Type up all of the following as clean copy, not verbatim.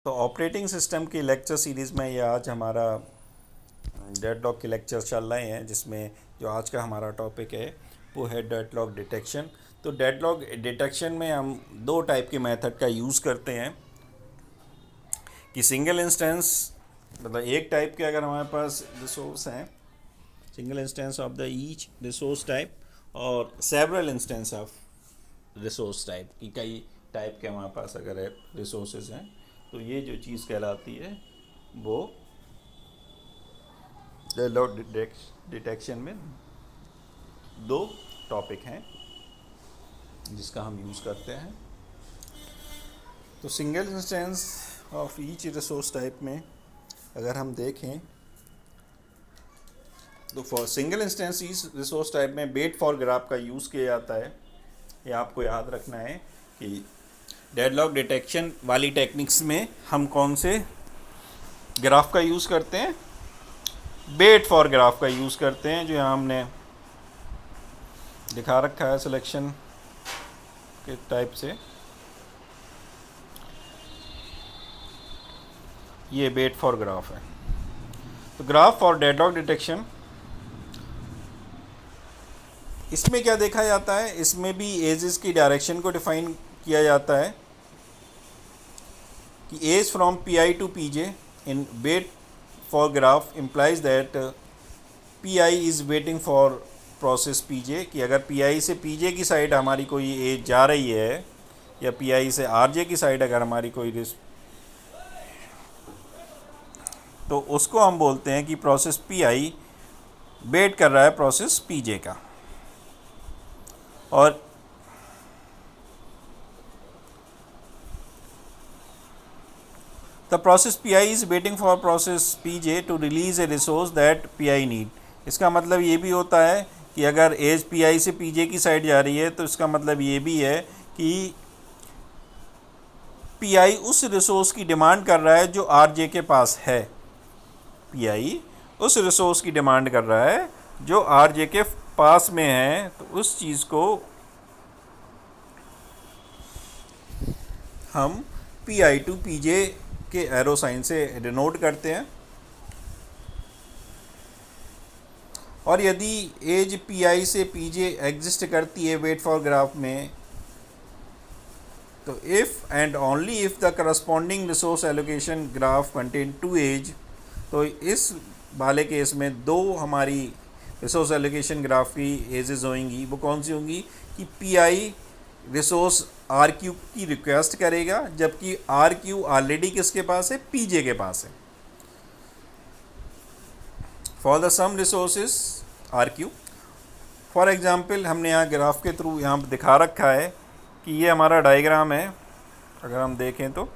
तो operating system की lecture series में ये आज हमारा डेडलॉक के लेक्चर चल रहे हैं, जिसमें जो आज का हमारा टॉपिक है वो है डेडलॉक डिटेक्शन। तो डेडलॉक डिटेक्शन में हम दो टाइप के मेथड का यूज़ करते हैं कि सिंगल इंस्टेंस, मतलब एक टाइप के अगर हमारे पास रिसोर्स हैं, single instance of the each resource type, और several instance of resource type की कई टाइप के हमारे पास अगर है रिसोर्सेज हैं, तो ये जो चीज़ कहलाती है वो डेडलॉक डिटेक्शन में दो टॉपिक हैं जिसका हम यूज़ करते हैं। तो single instance of each resource type में अगर हम देखें तो for single instance each resource type में वेट फॉर ग्राफ का यूज़ किया जाता है। ये आपको याद रखना है कि डेडलॉक डिटेक्शन वाली टेक्निक्स में हम कौन से ग्राफ का यूज़ करते हैं, वेट फॉर ग्राफ का यूज़ करते हैं, जो यहाँ हमने दिखा रखा है सिलेक्शन के टाइप से। ये वेट फॉर ग्राफ है। तो ग्राफ फॉर डेडलॉक डिटेक्शन, इसमें क्या देखा जाता है, इसमें भी एजेस की डायरेक्शन को डिफाइन किया जाता है कि edge from P I to P J in wait for graph implies that P I is waiting for process P J, कि अगर पी आई से पी जे की साइड हमारी कोई एज जा रही है या पी आई से आर जे की साइड अगर हमारी कोई, तो उसको हम बोलते हैं कि प्रोसेस पी आई वेट कर रहा है प्रोसेस पी जे का। और the process P I is waiting for process P J to release a resource that P I need. इसका मतलब ये भी होता है कि अगर एज पी आई से पी जे की साइड जा रही है तो इसका मतलब ये भी है कि पी आई उस रिसोर्स की डिमांड कर रहा है जो आर जे के पास है। पी आई उस रिसोर्स की डिमांड कर रहा है जो आर जे के पास में है, तो उस चीज़ को हम P I to P J के एरो साइन से डिनोट करते हैं। और यदि एज पी आई से पी जे एग्जिस्ट करती है वेट फॉर ग्राफ में, तो if and only if the corresponding resource allocation graph contain two edge, तो इस वाले केस में दो हमारी रिसोर्स एलोकेशन ग्राफ की एजेस होंगी। वो कौन सी होंगी कि P I resource R Q की रिक्वेस्ट करेगा, जबकि आर क्यू ऑलरेडी किसके पास है, पी जे के पास है। For the some resources R Q, for example हमने यहाँ ग्राफ के थ्रू यहाँ दिखा रखा है कि ये हमारा डायग्राम है। अगर हम देखें तो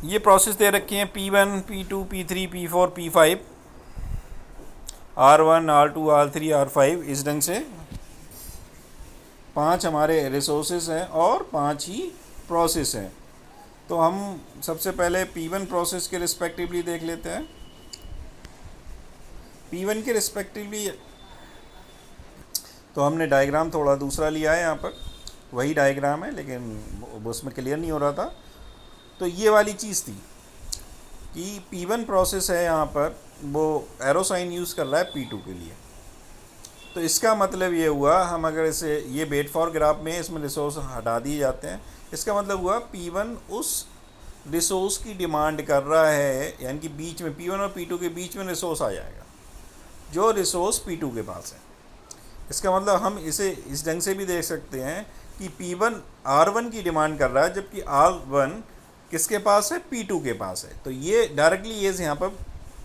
ये प्रोसेस दे रखी हैं P1, P2, P3, P4, P5, R1, R2, R3, R5, इस ढंग से 5 हमारे रिसोर्सेज हैं और 5 ही प्रोसेस हैं। तो हम सबसे पहले P1 प्रोसेस के रिस्पेक्टिवली देख लेते हैं। P1 के रिस्पेक्टिवली तो हमने डायग्राम थोड़ा दूसरा लिया है, यहाँ पर वही डायग्राम है लेकिन उसमें क्लियर नहीं हो रहा था। तो ये वाली चीज़ थी कि P1 प्रोसेस है, यहाँ पर वो एरो साइन यूज़ कर रहा है P2 के लिए। तो इसका मतलब ये हुआ, हम अगर इसे ये वेट फॉर ग्राफ में इसमें रिसोर्स हटा दिए जाते हैं, इसका मतलब हुआ P1 उस रिसोर्स की डिमांड कर रहा है, यानी कि बीच में P1 और P2 के बीच में रिसोर्स आ जाएगा जो रिसोर्स P2 के पास है। इसका मतलब हम इसे इस ढंग से भी देख सकते हैं कि P1 R1 की डिमांड कर रहा है, जबकि R1 किसके पास है, P2 के पास है। तो ये डायरेक्टली ये यहाँ पर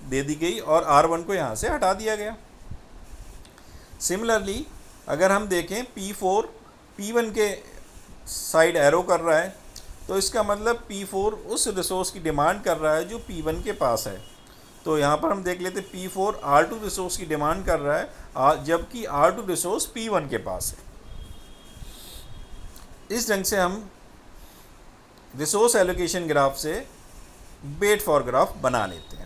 दे दी गई और R1 को यहाँ से हटा दिया गया। सिमिलरली अगर हम देखें P4 P1 के साइड एरो कर रहा है, तो इसका मतलब P4 उस रिसोर्स की डिमांड कर रहा है जो P1 के पास है। तो यहाँ पर हम देख लेते P4 R2 रिसोर्स की डिमांड कर रहा है, जबकि R2 रिसोर्स P1 के पास है। इस ढंग से हम रिसोर्स एलोकेशन ग्राफ से वेट फॉर ग्राफ बना लेते हैं।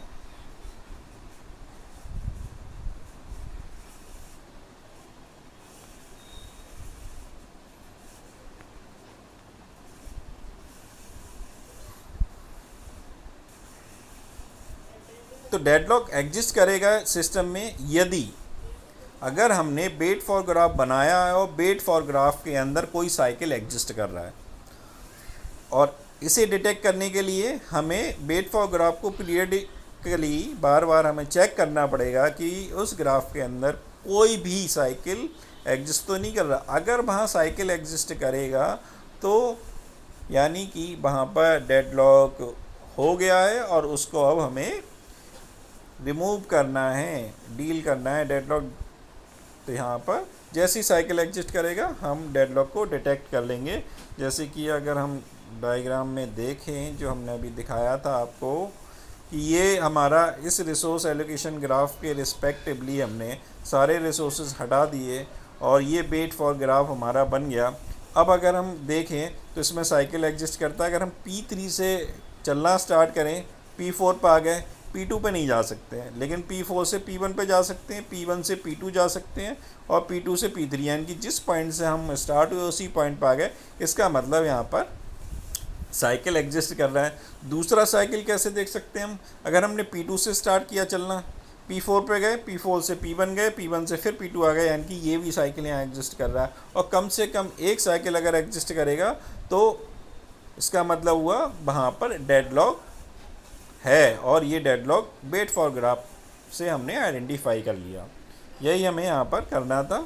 तो डेडलॉक एग्जिस्ट करेगा सिस्टम में यदि अगर हमने वेट फॉर ग्राफ बनाया है और वेट फॉर ग्राफ के अंदर कोई साइकिल एग्जिस्ट कर रहा है, और इसे डिटेक्ट करने के लिए हमें वेट फॉर ग्राफ को पीरियडिकली बार बार हमें चेक करना पड़ेगा कि उस ग्राफ के अंदर कोई भी साइकिल एग्जिस्ट तो नहीं कर रहा। अगर वहाँ साइकिल एग्जिस्ट करेगा तो यानी कि वहाँ पर डेडलॉक हो गया है और उसको अब हमें रिमूव करना है, डील करना है डेडलॉक। तो यहाँ पर जैसी साइकिल एग्जिस्ट करेगा हम डेडलॉक को डिटेक्ट कर लेंगे। जैसे कि अगर हम डायग्राम में देखें जो हमने अभी दिखाया था आपको कि ये हमारा इस रिसोर्स एलोकेशन ग्राफ के रिस्पेक्टिवली हमने सारे रिसोर्सेज हटा दिए और ये वेट फॉर ग्राफ हमारा बन गया। अब अगर हम देखें तो इसमें साइकिल एग्जिस्ट करता है। अगर हम P3 से चलना स्टार्ट करें, P4 पर आ गए, P2 पे नहीं जा सकते हैं, लेकिन P4 से P1 पे जा सकते हैं, P1 से P2 जा सकते हैं और P2 से P3, यानी कि जिस पॉइंट से हम स्टार्ट हुए उसी पॉइंट पर आ गए। इसका मतलब यहाँ पर साइकिल एग्जिस्ट कर रहा है। दूसरा साइकिल कैसे देख सकते हैं हम, अगर हमने P2 से स्टार्ट किया चलना, P4 पे गए, P4 से P1 गए, P1 से फिर P2 आ गए, यानी कि ये भी साइकिल यहाँ एग्जिस्ट कर रहा है। और कम से कम एक साइकिल अगर एग्जिस्ट करेगा तो इसका मतलब हुआ वहाँ पर डेडलॉक है, और ये डेडलॉक वेट फॉर ग्राफ से हमने आइडेंटिफाई कर लिया। यही हमें यहाँ पर करना था।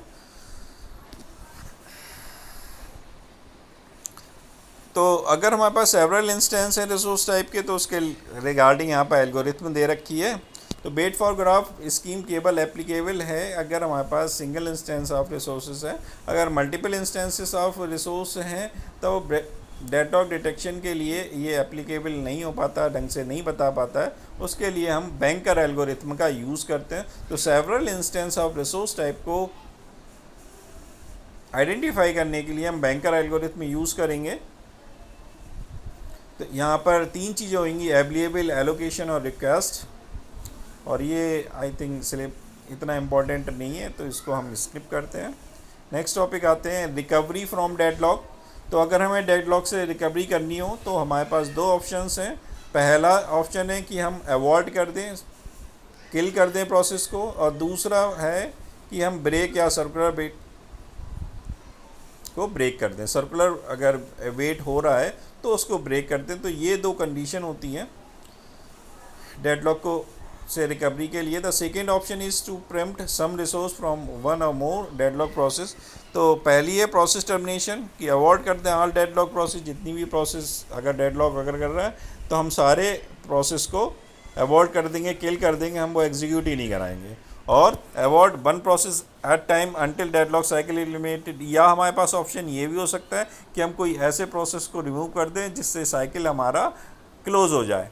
तो अगर हमारे पास सेवरल इंस्टेंस है रिसोर्स टाइप के तो उसके रिगार्डिंग यहाँ पर एल्गोरिथम दे रखी है। तो वेट फॉर ग्राफ स्कीम केवल एप्लीकेबल है अगर हमारे पास सिंगल इंस्टेंस ऑफ रिसोर्सेज है। अगर मल्टीपल इंस्टेंसेस ऑफ रिसोर्स हैं तो डेडलॉक डिटेक्शन के लिए ये एप्लीकेबल नहीं हो पाता, ढंग से नहीं बता पाता है। उसके लिए हम बैंकर एल्गोरिथम का यूज़ करते हैं। तो several instance of resource type को आइडेंटिफाई करने के लिए हम बैंकर एल्गोरिथम यूज़ करेंगे। तो यहाँ पर तीन चीज़ें होंगी, अवेलेबल, एलोकेशन और रिक्वेस्ट। और ये आई थिंक स्लिप इतना इम्पोर्टेंट नहीं है तो इसको हम स्किप करते हैं। नेक्स्ट टॉपिक आते हैं रिकवरी फ्रॉम डेडलॉक। तो अगर हमें डेडलॉक से रिकवरी करनी हो तो हमारे पास दो ऑप्शंस हैं। पहला ऑप्शन है कि हम अवॉइड कर दें, किल कर दें प्रोसेस को, और दूसरा है कि हम ब्रेक या सर्कुलर वेट को ब्रेक कर दें। सर्कुलर अगर वेट हो रहा है तो उसको ब्रेक कर दें। तो ये दो कंडीशन होती हैं डेडलॉक को से रिकवरी के लिए। The second option is to preempt some resource from one और मोर डेडलॉक प्रोसेस। तो पहली है प्रोसेस टर्मिनेशन, कि अवॉइड कर दें ऑल डेडलॉक प्रोसेस। जितनी भी प्रोसेस अगर डेडलॉक अगर कर रहा है तो हम सारे प्रोसेस को अवॉइड कर देंगे, किल कर देंगे, हम वो एग्जीक्यूट ही नहीं कराएंगे। और avoid one process at time until deadlock cycle eliminated. या हमारे पास ऑप्शन ये भी हो सकता है कि हम कोई ऐसे प्रोसेस को रिमूव कर दें जिससे साइकिल हमारा क्लोज हो जाए,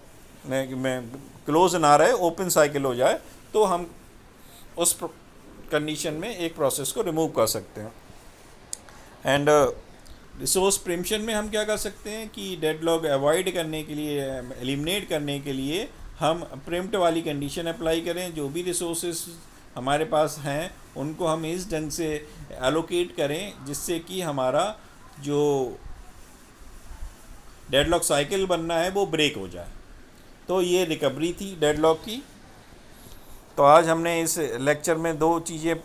क्लोज ना रहे, ओपन साइकिल हो जाए, तो हम उस कंडीशन में एक प्रोसेस को रिमूव कर सकते हैं। एंड रिसोर्स प्रिम्पशन में हम क्या कर सकते हैं कि डेडलॉक अवॉइड करने के लिए, एलिमिनेट करने के लिए हम प्रिम्प्ट वाली कंडीशन अप्लाई करें। जो भी रिसोर्सेस हमारे पास हैं उनको हम इस ढंग से एलोकेट करें जिससे कि हमारा जो डेडलॉक साइकिल बनना है वो ब्रेक हो जाए। तो ये रिकवरी थी डेडलॉक की। तो आज हमने इस लेक्चर में दो चीज़ें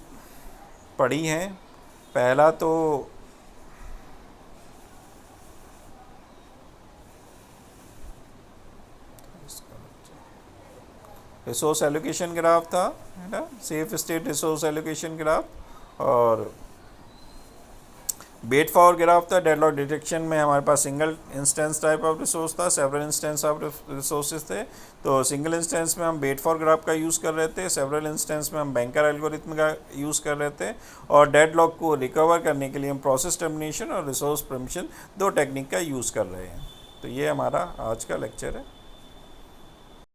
पढ़ी हैं। पहला तो रिसोर्स एलोकेशन ग्राफ था, है ना, safe state resource allocation graph, और वेट फॉर ग्राफ था। डेडलॉक डिटेक्शन में हमारे पास single instance type of resource था, सेवरल इंस्टेंस ऑफ रिसोर्सेज थे। तो सिंगल इंस्टेंस में हम वेट फॉर ग्राफ का यूज़ कर रहे थे, सेवरल इंस्टेंस में हम बैंकर एल्गोरिथम का यूज़ कर रहे थे, और डेडलॉक को रिकवर करने के लिए हम प्रोसेस टर्मिनेशन और रिसोर्स प्रिम्पशन दो टेक्निक का यूज़ कर रहे हैं। तो ये हमारा आज का लेक्चर है।